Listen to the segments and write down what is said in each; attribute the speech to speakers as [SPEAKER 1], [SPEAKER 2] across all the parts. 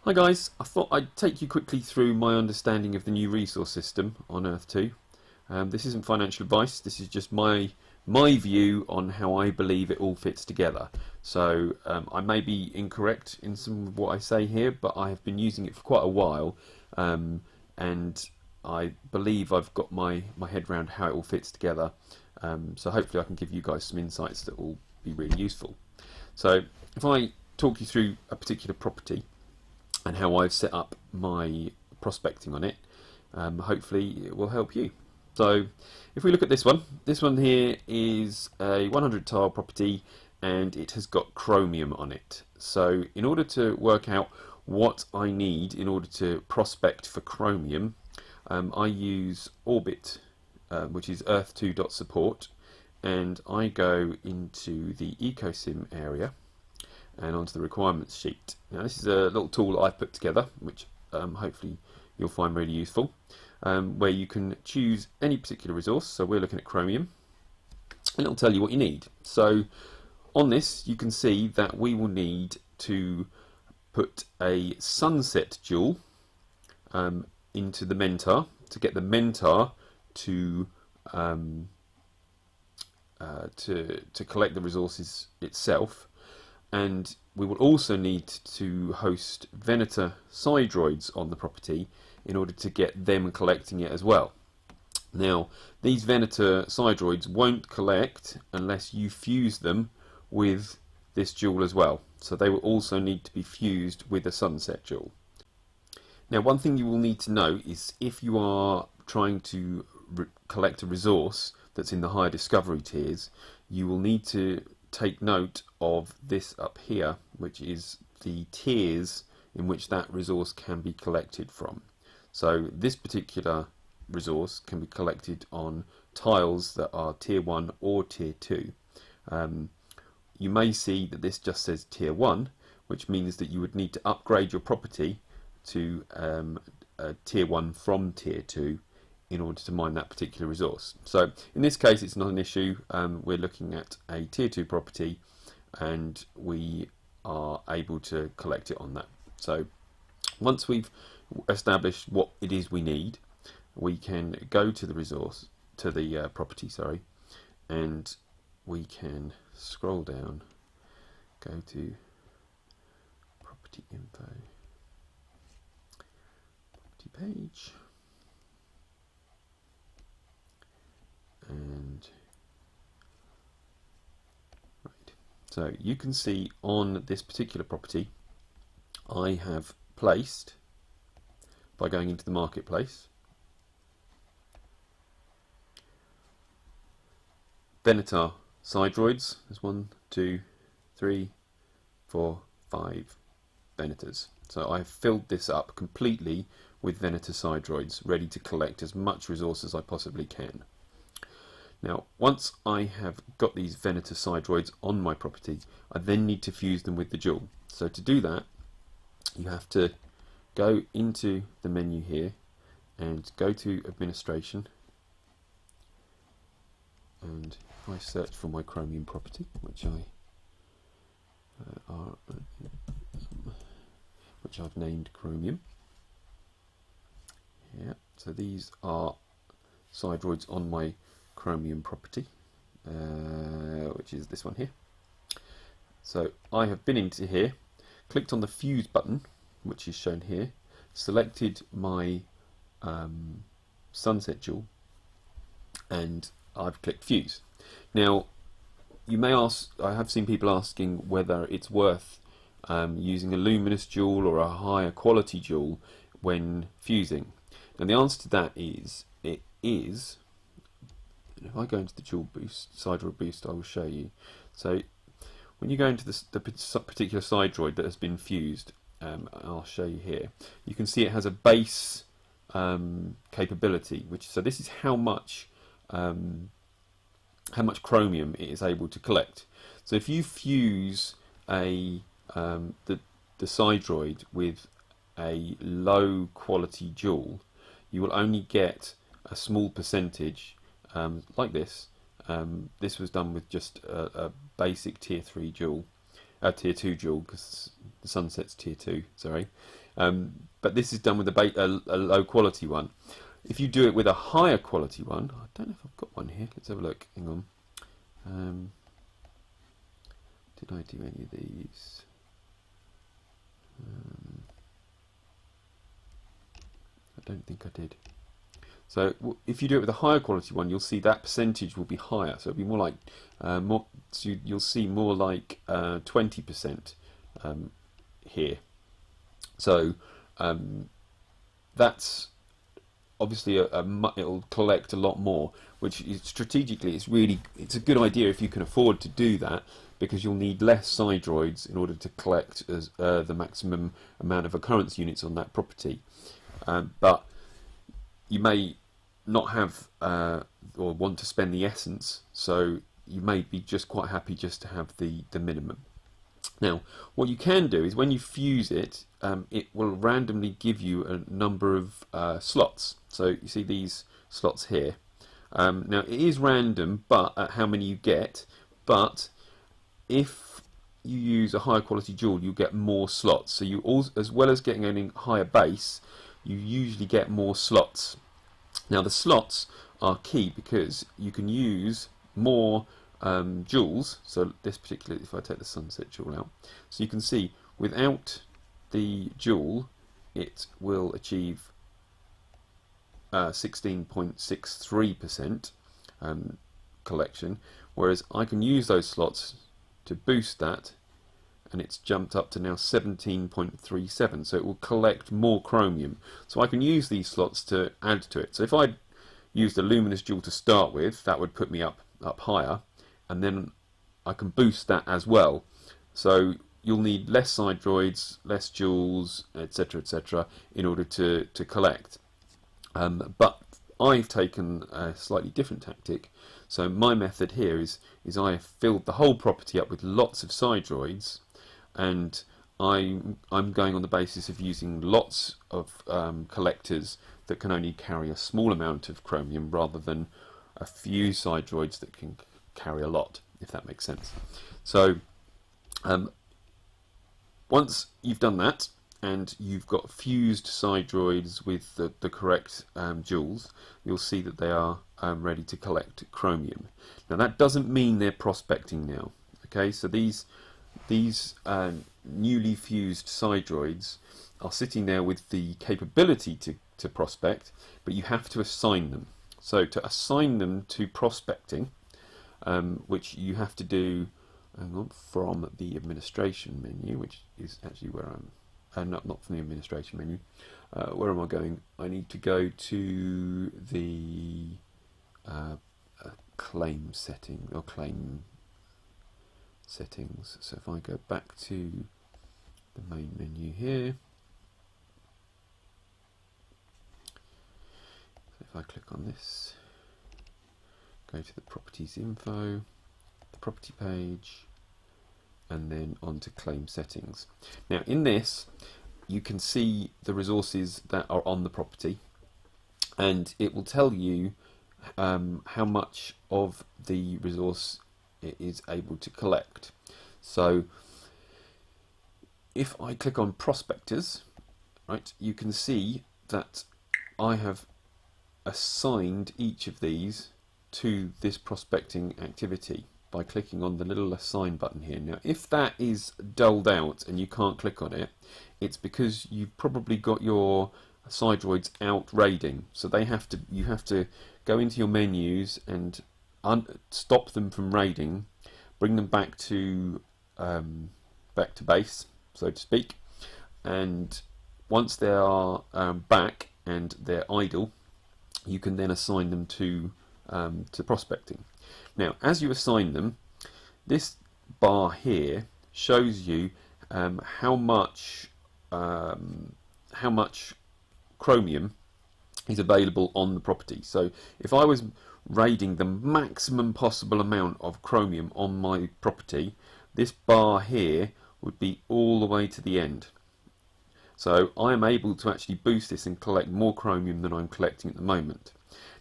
[SPEAKER 1] Hi guys, I thought I'd take you quickly through my understanding of the new resource system on Earth2. This isn't financial advice, this is just my view on how I believe it all fits together. So I may be incorrect in some of what I say here, but I have been using it for quite a while, and I believe I've got my head around how it all fits together. So hopefully I can give you guys some insights that will be really useful. So if I talk you through a particular property and how I've set up my prospecting on it, hopefully it will help you. So if we look at this one here is a 100 tile property and it has got chromium on it. So in order to work out what I need in order to prospect for chromium, I use Orbit, which is Earth2.support, and I go into the EcoSim area and onto the requirements sheet. Now this is a little tool that I've put together, which hopefully you'll find really useful, where you can choose any particular resource. So we're looking at chromium, and it'll tell you what you need. So on this you can see that we will need to put a sunset jewel into the mentor to get the mentor to collect the resources itself. And we will also need to host Venator Sidroids on the property in order to get them collecting it as well. Now, these Venator Sidroids won't collect unless you fuse them with this jewel as well. So they will also need to be fused with a sunset jewel. Now, one thing you will need to know is if you are trying to collect a resource that's in the higher discovery tiers, you will need to take note of this up here, which is the tiers in which that resource can be collected from. So this particular resource can be collected on tiles that are tier 1 or tier 2. You may see that this just says tier 1, which means that you would need to upgrade your property to a tier 1 from tier 2 in order to mine that particular resource. So in this case it's not an issue. We're looking at a tier 2 property and we are able to collect it on that. So once we've established what it is we need, we can go to the resource, to the property, sorry, and we can scroll down, go to property info, property page, and right, so you can see on this particular property I have placed, by going into the marketplace, Venator Sidroids. There's 1, 2, 3, 4, 5 Venators. So I've filled this up completely with Venator Sidroids, ready to collect as much resource as I possibly can. Now, once I have got these Venator Sidroids on my property, I then need to fuse them with the jewel. So to do that, you have to go into the menu here and go to administration, and if I search for my chromium property, which I've named chromium. Yeah, so these are Sidroids on my chromium property, which is this one here. So I have been into here, clicked on the fuse button, which is shown here, selected my sunset jewel, and I've clicked fuse. Now you may ask, I have seen people asking whether it's worth using a luminous jewel or a higher quality jewel when fusing. And the answer to that is it is. If I go into the jewel boost, Sidroid boost, I will show you. So when you go into the particular Sidroid that has been fused, I'll show you here, you can see it has a base capability, so this is how much chromium it is able to collect. So if you fuse the Sidroid with a low quality jewel, you will only get a small percentage, like this. This was done with just a basic tier 3 jewel, tier 2 jewel, because The sunset's tier 2, sorry. But this is done with a low quality one. If you do it with a higher quality one, I don't know if I've got one here. Let's have a look. Hang on. Did I do any of these? I don't think I did. So if you do it with a higher quality one, you'll see that percentage will be higher. So it'll be more like so you'll see more like 20% here. So that's obviously it'll collect a lot more, which is, strategically it's a good idea if you can afford to do that, because you'll need less sidroids in order to collect the maximum amount of occurrence units on that property. But you may not have or want to spend the essence, so you may be just quite happy just to have the minimum. Now, what you can do is when you fuse it, it will randomly give you a number of slots. So you see these slots here. Now it is random, but at how many you get. But if you use a higher quality jewel, you get more slots. So you also, as well as getting a higher base, you usually get more slots. Now the slots are key because you can use more jewels. So this particular, if I take the sunset jewel out, so you can see without the jewel it will achieve 16.63% collection, whereas I can use those slots to boost that, and it's jumped up to now 17.37, so it will collect more chromium. So I can use these slots to add to it. So if I used a luminous jewel to start with, that would put me up higher, and then I can boost that as well. So you'll need less sidroids, less jewels, etc., in order to collect. But I've taken a slightly different tactic. So my method here is I have filled the whole property up with lots of sidroids, and I'm going on the basis of using lots of collectors that can only carry a small amount of chromium, rather than a few sidroids that can carry a lot, if that makes sense. So once you've done that, and you've got fused sidroids with the correct jewels, you'll see that they are ready to collect chromium. Now that doesn't mean they're prospecting now. Okay, so these newly fused sidroids are sitting there with the capability to prospect, but you have to assign them. So to assign them to prospecting, which you have to do from the administration menu, which is actually where I'm not from the administration menu. Where am I going? I need to go to the claim setting or claim settings. So if I go back to the main menu here, so if I click on this, go to the properties info, the property page, and then onto claim settings. Now in this you can see the resources that are on the property, and it will tell you how much of the resource it is able to collect. So if I click on prospectors, right, you can see that I have assigned each of these to this prospecting activity by clicking on the little assign button here. Now if that is dulled out and you can't click on it, it's because you've probably got your sidroids out raiding. So you have to go into your menus and stop them from raiding, bring them back to base, so to speak, and once they are back and they're idle, you can then assign them to prospecting. Now, as you assign them, this bar here shows you how much chromium is available on the property. So if I was raiding the maximum possible amount of chromium on my property, this bar here would be all the way to the end. So I am able to actually boost this and collect more chromium than I'm collecting at the moment.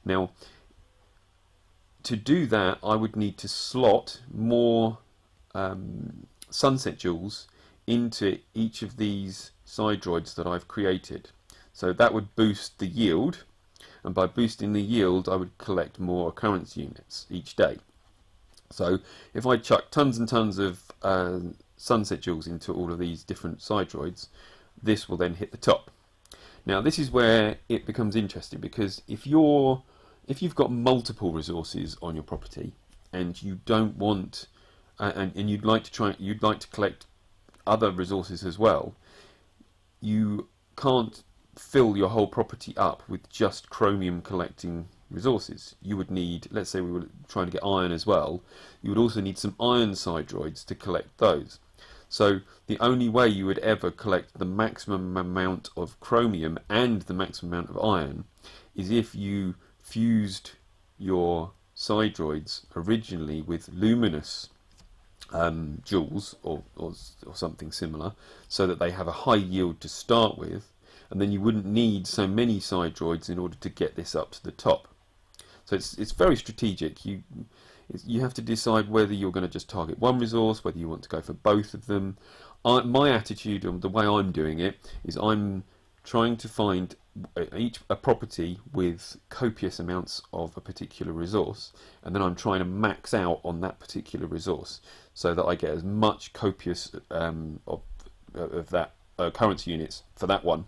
[SPEAKER 1] Now, to do that, I would need to slot more sunset jewels into each of these sidroids that I've created. So that would boost the yield, and by boosting the yield I would collect more occurrence units each day. So if I chuck tons and tons of sunset jewels into all of these different sidroids, this will then hit the top. Now this is where it becomes interesting, because if you've got multiple resources on your property and you don't want and you'd like to collect other resources as well, you can't fill your whole property up with just chromium collecting resources. You would need, let's say we were trying to get iron as well, you would also need some iron sidroids to collect those. So the only way you would ever collect the maximum amount of chromium and the maximum amount of iron is if you fused your sidroids originally with luminous jewels or something similar, so that they have a high yield to start with, and then you wouldn't need so many sidroids in order to get this up to the top. So it's very strategic. You have to decide whether you're going to just target one resource, whether you want to go for both of them. My attitude, and the way I'm doing it, is I'm trying to find a property with copious amounts of a particular resource, and then I'm trying to max out on that particular resource so that I get as much copious of that occurrence units for that one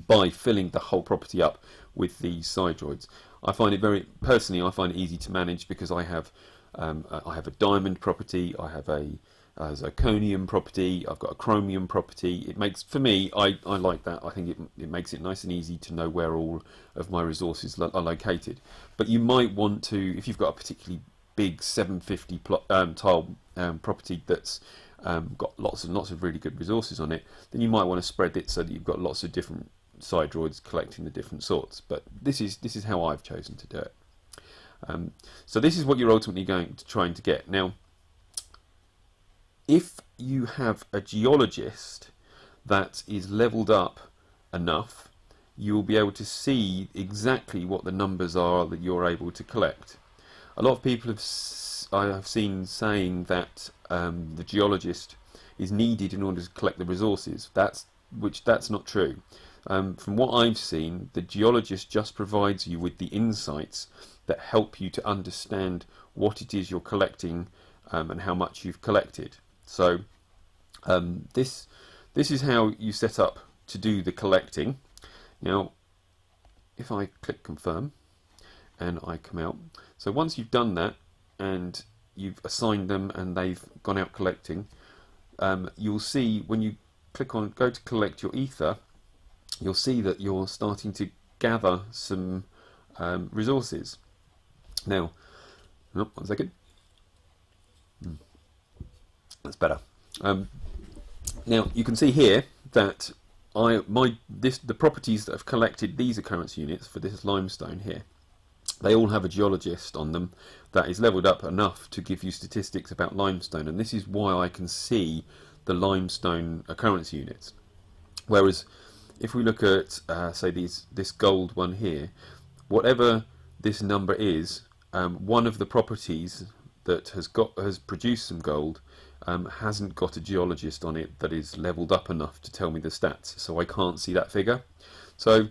[SPEAKER 1] by filling the whole property up with these sidroids. I find it I find it easy to manage, because I have a diamond property, I have a zirconium property, I've got a chromium property. It makes, for me, I like that. I think it makes it nice and easy to know where all of my resources are located. But you might want to, if you've got a particularly big 750 tile property that's got lots and lots of really good resources on it, then you might want to spread it so that you've got lots of different sidroids collecting the different sorts. But this is how I've chosen to do it. So this is what you're ultimately trying to get. Now, if you have a geologist that is leveled up enough, you will be able to see exactly what the numbers are that you're able to collect. A lot of people I have seen saying that the geologist is needed in order to collect the resources. That's not true. From what I've seen, the geologist just provides you with the insights that help you to understand what it is you're collecting and how much you've collected. So this is how you set up to do the collecting. Now, if I click confirm and I come out, so once you've done that and you've assigned them and they've gone out collecting, you'll see when you click on go to collect your ether, you'll see that you're starting to gather some resources. Now, oh, 1 second. That's better. Now you can see here that the properties that have collected these occurrence units for this limestone here, they all have a geologist on them that is leveled up enough to give you statistics about limestone, and this is why I can see the limestone occurrence units. Whereas if we look at say this gold one here, whatever this number is, one of the properties that has produced some gold hasn't got a geologist on it that is leveled up enough to tell me the stats, so I can't see that figure. So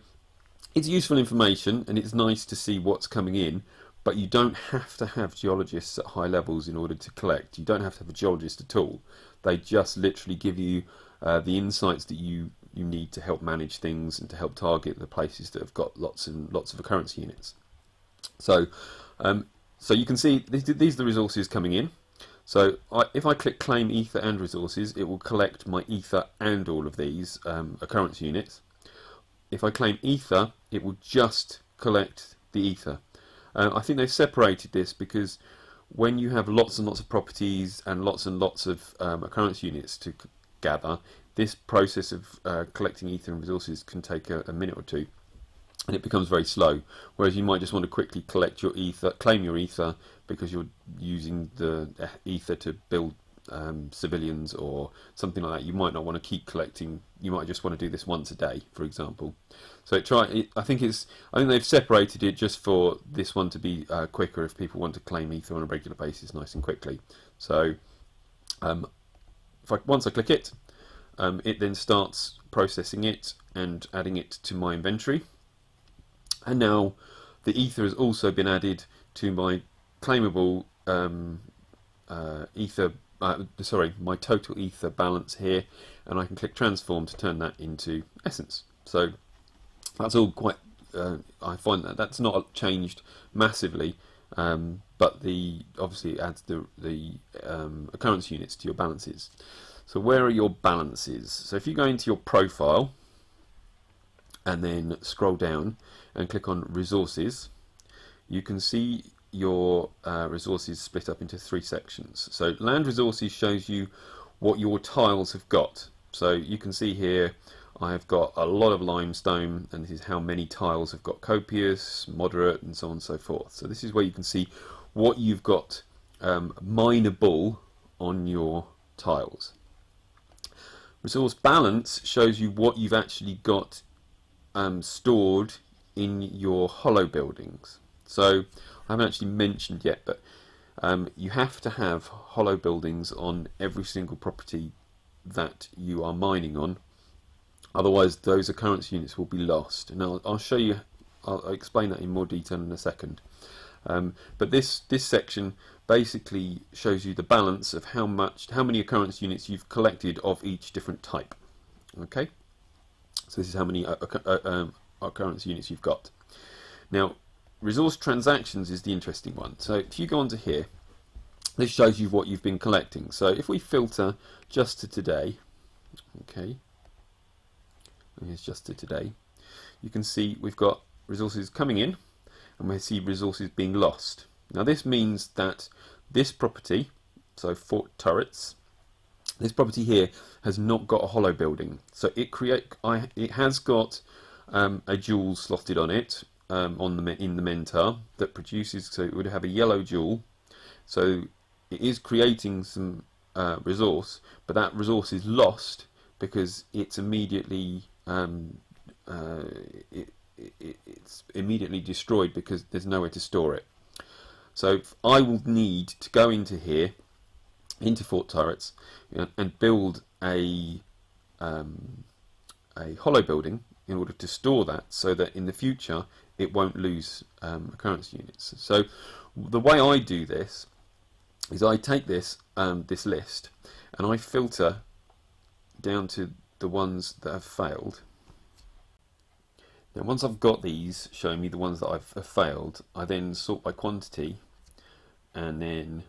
[SPEAKER 1] it's useful information and it's nice to see what's coming in, but you don't have to have geologists at high levels in order to collect. You don't have to have a geologist at all. They just literally give you the insights that you need to help manage things and to help target the places that have got lots and lots of occurrence units. So so you can see these are the resources coming in. So if I click claim ether and resources, it will collect my ether and all of these occurrence units. If I claim ether, it will just collect the ether. I think they've separated this because when you have lots and lots of properties and lots of occurrence units to gather, this process of collecting ether and resources can take a minute or two, and it becomes very slow. Whereas you might just want to quickly collect your ether, claim your ether, because you're using the ether to build civilians or something like that. You might not want to keep collecting. You might just want to do this once a day, for example. So I think they've separated it just for this one to be quicker if people want to claim ether on a regular basis, nice and quickly. So once I click it, it then starts processing it and adding it to my inventory. And now the ether has also been added to my claimable ether, my total ether balance here, and I can click transform to turn that into essence. So that's all quite, I find that that's not changed massively, but obviously it adds the occurrence units to your balances. So where are your balances? So if you go into your profile and then scroll down and click on resources, you can see your resources split up into 3 sections. So land resources shows you what your tiles have got. So you can see here I've got a lot of limestone, and this is how many tiles have got copious, moderate, and so on and so forth. So this is where you can see what you've got mineable on your tiles. Resource balance shows you what you've actually got stored in your hollow buildings. So I haven't actually mentioned yet, but you have to have hollow buildings on every single property that you are mining on, otherwise those occurrence units will be lost. And I'll show you, I'll explain that in more detail in a second. But this section basically shows you the balance of how many occurrence units you've collected of each different type. Okay, so this is how many occurrence units you've got. Now, resource transactions is the interesting one. So if you go onto here, this shows you what you've been collecting. So if we filter just to today, okay, here's just to today, you can see we've got resources coming in and we see resources being lost. Now this means that this property, so Fort Turrets, this property here has not got a hollow building. So it has got a jewel slotted on it in the mentar that produces, so it would have a yellow jewel. So it is creating some resource, but that resource is lost because it's immediately it's immediately destroyed because there's nowhere to store it. So I will need to go into here, into Fort Turrets, and build a hollow building in order to store that, so that in the future it won't lose occurrence units. So the way I do this is I take this this list and I filter down to the ones that have failed. Now once I've got these showing me the ones that have failed, I then sort by quantity, and then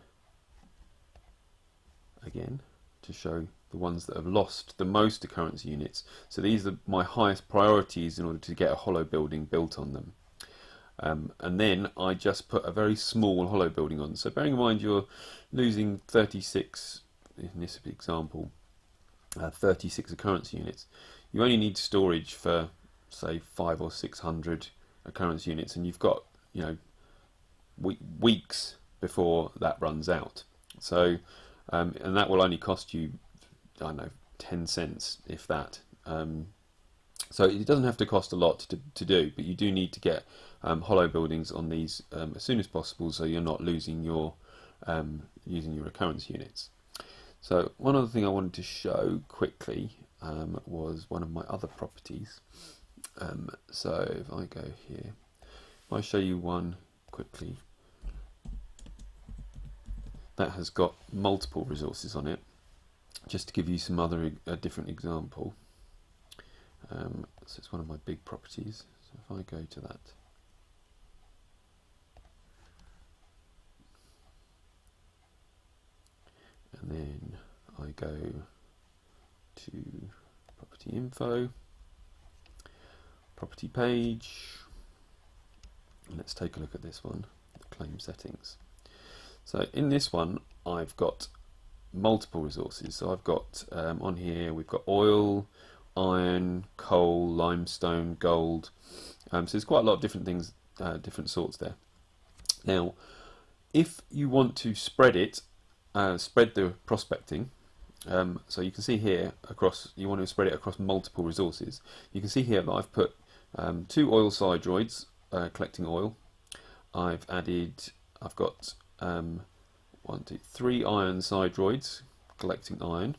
[SPEAKER 1] again to show the ones that have lost the most occurrence units. So these are my highest priorities in order to get a hollow building built on them. And then I just put a very small hollow building on. So bearing in mind you're losing 36, in this example, 36 occurrence units, you only need storage for say 500 or 600 occurrence units, and you've got, you know, weeks before that runs out. So and that will only cost you, I don't know, 10 cents if that. So it doesn't have to cost a lot to do, but you do need to get hollow buildings on these as soon as possible, so you're not losing your using your occurrence units. So one other thing I wanted to show quickly was one of my other properties. So if I go here, if I show you one quickly that has got multiple resources on it, just to give you some other different example. So it's one of my big properties. So if I go to that, and then I go to property info, property page, and let's take a look at this one, the claim settings. So in this one I've got multiple resources. So I've got on here we've got oil, iron, coal, limestone, gold. So there's quite a lot of different things, different sorts there. Now if you want to spread it, spread the prospecting, so you can see here across, you want to spread it across multiple resources. You can see here that I've put 2 oil sidroids collecting oil. I've got 3 iron sidroids collecting iron,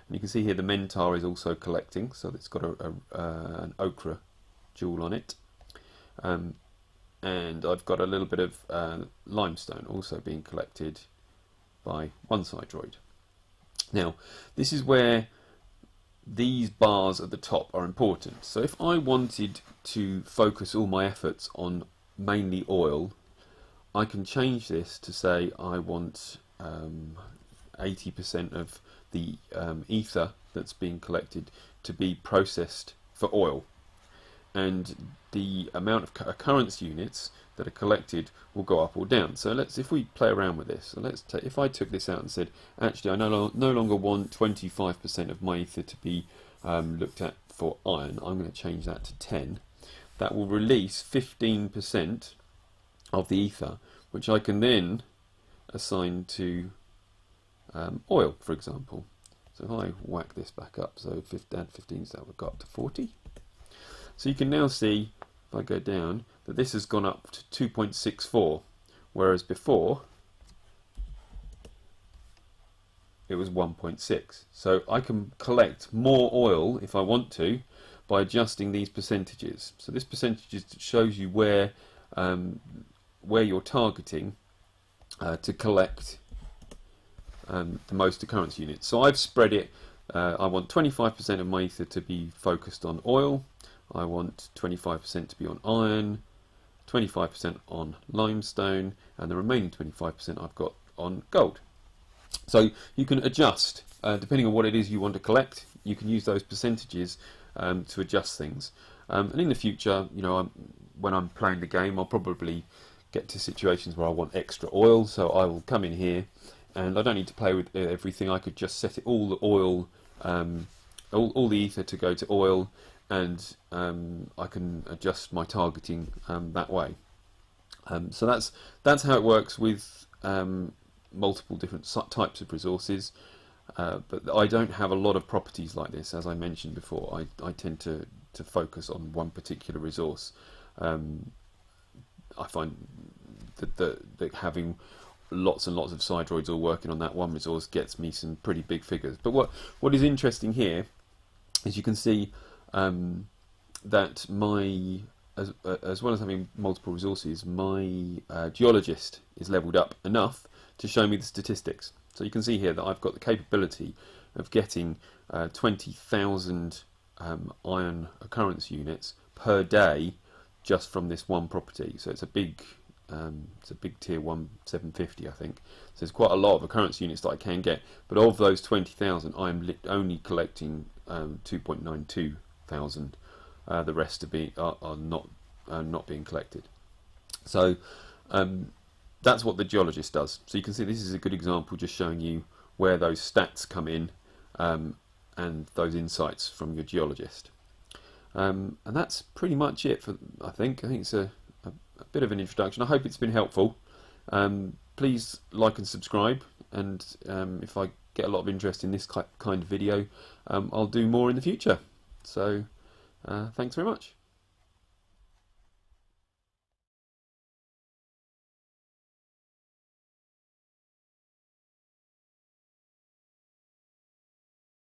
[SPEAKER 1] And you can see here the Mentar is also collecting, so it's got an ochre jewel on it. And I've got a little bit of limestone also being collected by one Sidroid. Now, this is where these bars at the top are important. So if I wanted to focus all my efforts on mainly oil, I can change this to say I want 80% of the ether that's being collected to be processed for oil, and the amount of occurrence units that are collected will go up or down. So if we play around with this, so if I took this out and said, actually I no longer want 25% of my ether to be looked at for iron, I'm going to change that to 10. That will release 15% of the ether, which I can then assign to oil, for example. So if I whack this back up, so add 15, so that would go up to 40. So you can now see, if I go down, that this has gone up to 2.64, whereas before it was 1.6. So I can collect more oil if I want to by adjusting these percentages. So this percentage shows you where you're targeting to collect the most occurrence units. So I've spread it. I want 25% of my ether to be focused on oil. I want 25% to be on iron, 25% on limestone, and the remaining 25% I've got on gold. So you can adjust depending on what it is you want to collect. You can use those percentages to adjust things. And in the future, you know, when I'm playing the game, I'll probably get to situations where I want extra oil. So I will come in here, and I don't need to play with everything. I could just set it all the oil, all the ether to go to oil, and I can adjust my targeting that way. So that's how it works with multiple different types of resources. But I don't have a lot of properties like this, as I mentioned before. I tend to focus on one particular resource. I find that having lots and lots of Sidroids all working on that one resource gets me some pretty big figures. But what is interesting here is you can see that as well as having multiple resources, my geologist is leveled up enough to show me the statistics. So you can see here that I've got the capability of getting 20,000 iron occurrence units per day just from this one property. So it's a big tier 1 750, I think. So there's quite a lot of occurrence units that I can get, but of those 20,000 I'm only collecting 2.92 thousand. The rest are not being collected. So that's what the geologist does. So you can see this is a good example, just showing you where those stats come in and those insights from your geologist. And that's pretty much it for I think it's a bit of an introduction. I hope it's been helpful. Please like and subscribe, and if I get a lot of interest in this kind of video, I'll do more in the future. So thanks very much.